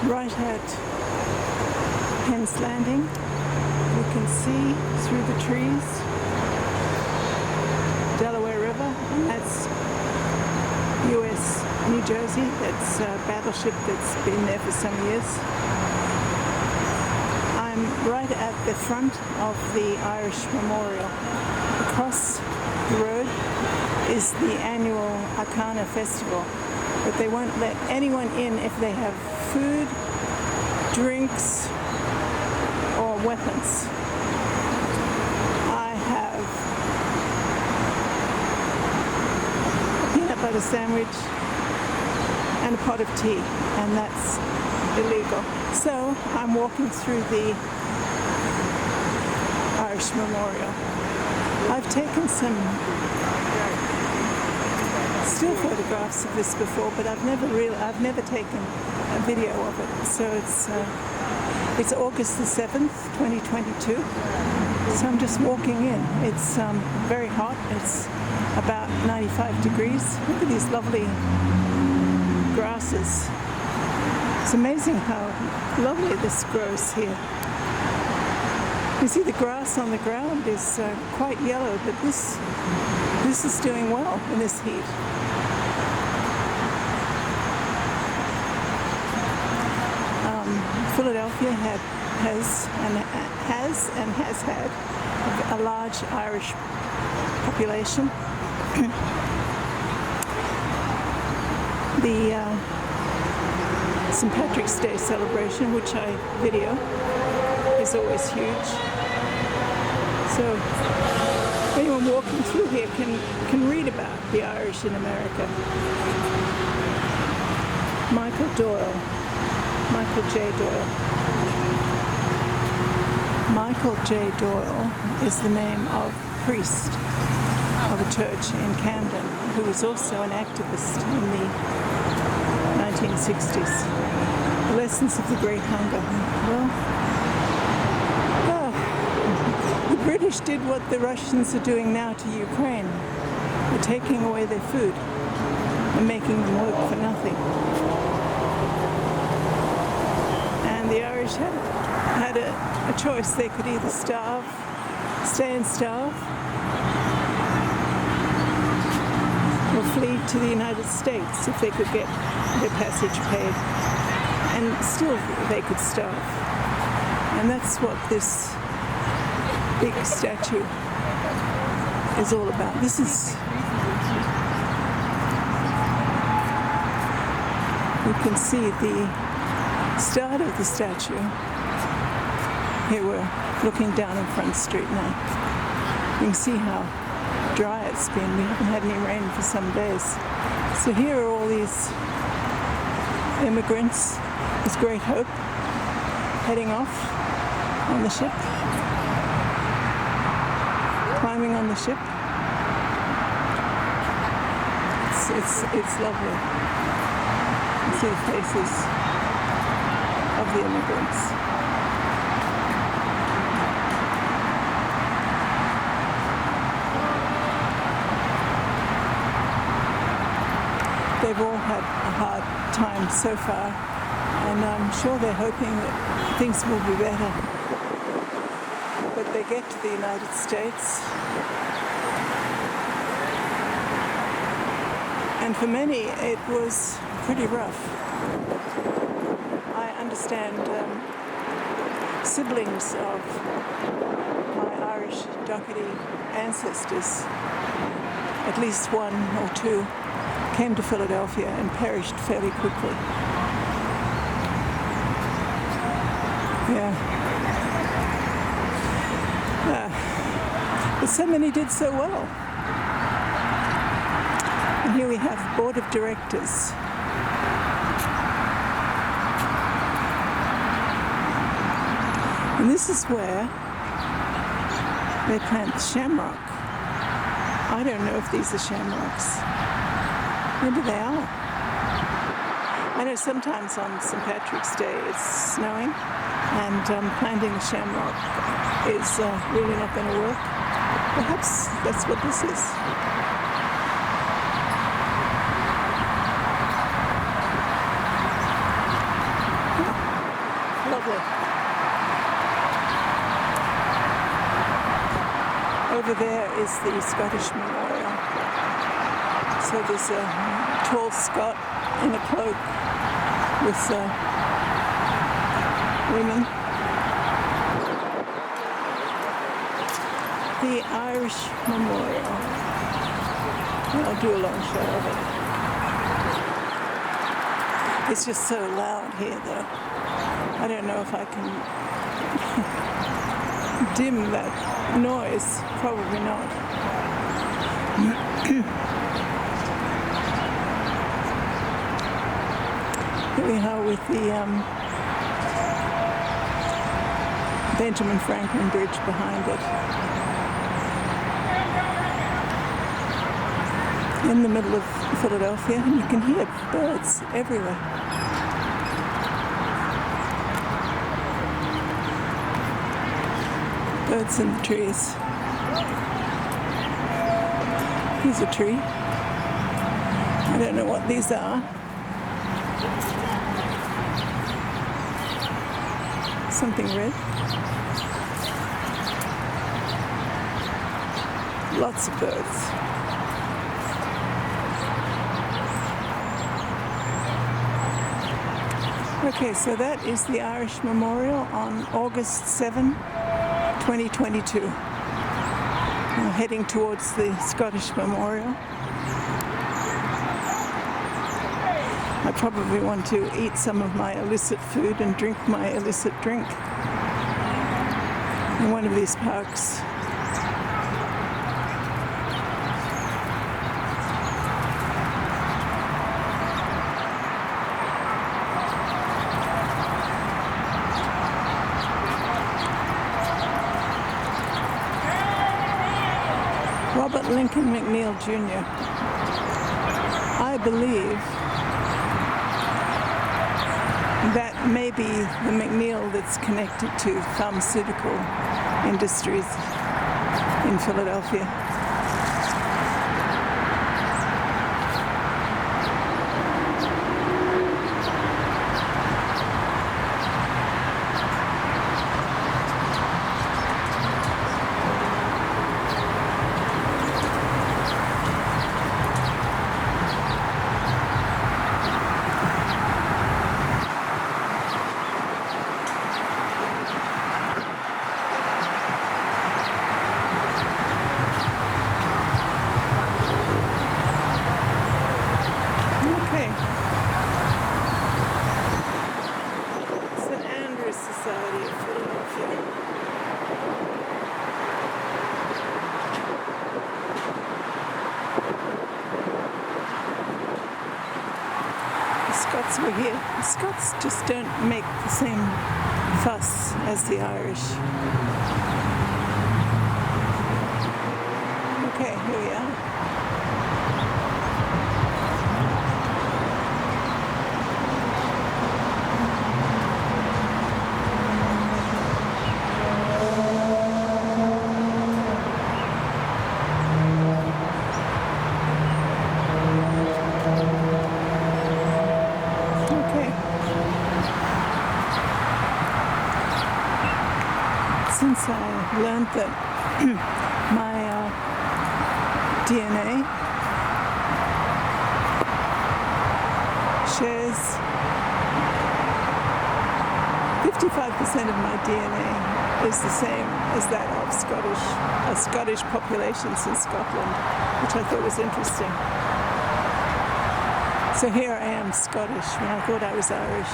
right at Penn's Landing. You can see through the trees Delaware River, and that's US New Jersey. That's a battleship that's been there for some years. I'm right at the front of the Irish Memorial. Across the road is the annual Arcana Festival, but they won't let anyone in if they have food, drinks, or weapons. I have a peanut butter sandwich and a pot of tea, and that's illegal. So I'm walking through the Irish Memorial. I've taken some still photographs of this before, but I've never taken a video of it. So it's August the 7th, 2022. So I'm just walking in. It's very hot. It's about 95 degrees. Look at these lovely grasses. It's amazing how lovely this grows here. You see the grass on the ground is quite yellow, but this is doing well in this heat. Philadelphia has had a large Irish population. The St. Patrick's Day celebration, which I video, is always huge. So anyone walking through here can read about the Irish in America. Michael J. Doyle. Michael J. Doyle is the name of a priest of a church in Camden who was also an activist in the 1960s. The lessons of the Great Hunger. Well, the British did what the Russians are doing now to Ukraine. They're taking away their food and making them work for nothing. And the Irish had a choice. They could either stay and starve, or flee to the United States if they could get their passage paid. And still they could starve. And that's what this big statue is all about. This is, you can see the start of the statue. Here we're looking down in Front Street now. You can see how dry it's been. We haven't had any rain for some days. So here are all these immigrants with great hope heading off on the ship, climbing on the ship. It's lovely. You see the faces of the immigrants. They've all had a hard time so far, and I'm sure they're hoping that things will be better. But they get to the United States, and for many it was pretty rough. I understand siblings of my Irish Doherty ancestors, at least one or two, came to Philadelphia and perished fairly quickly. Yeah. But so many did so well. And here we have board of directors. And this is where they plant the shamrock. I don't know if these are shamrocks. Maybe they are. I know sometimes on St. Patrick's Day it's snowing, and planting a shamrock is really not going to work. Perhaps that's what this is. Yeah. over there is the Scottish Memorial. So there's a tall Scot in a cloak with women. The Irish Memorial. I'll do a long shot of it. It's just so loud here though. I don't know if I can dim that noise. Probably not. Here we are with the Benjamin Franklin Bridge behind it. In the middle of Philadelphia, and you can hear birds everywhere. Birds in the trees. Here's a tree. I don't know what these are. Something red. Lots of birds. Okay, so that is the Irish Memorial on August 7, 2022. Now heading towards the Scottish Memorial. I probably want to eat some of my illicit food and drink my illicit drink in one of these parks. Robert Lincoln McNeill Jr. I believe that may be the McNeill that's connected to pharmaceutical industries in Philadelphia. Scots were here. The Scots just don't make the same fuss as the Irish. Okay, here we are. Since I learned that my DNA shares 55% of my DNA is the same as that of Scottish populations in Scotland, which I thought was interesting. So here I am, Scottish, when I thought I was Irish.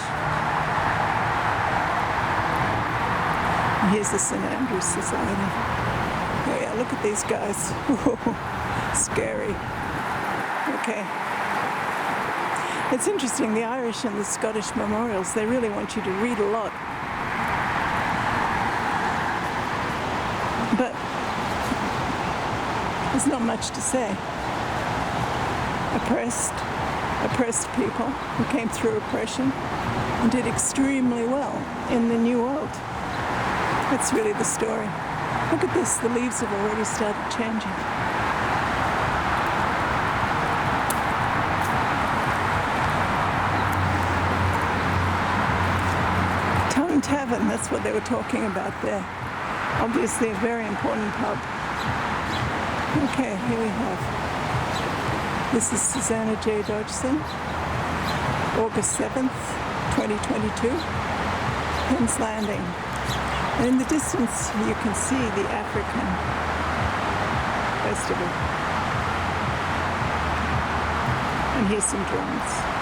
Here's the St. Andrews Society. Oh yeah, look at these guys. Scary. Okay. It's interesting, the Irish and the Scottish memorials, they really want you to read a lot. But there's not much to say. Oppressed people who came through oppression and did extremely well in the New World. That's really the story. Look at this, the leaves have already started changing. Tongue Tavern, that's what they were talking about there. Obviously a very important pub. Okay, here we have. This is Susanna J. Dodgson, August 7th, 2022, Penn's Landing. And in the distance you can see the African festival. And here's some drones.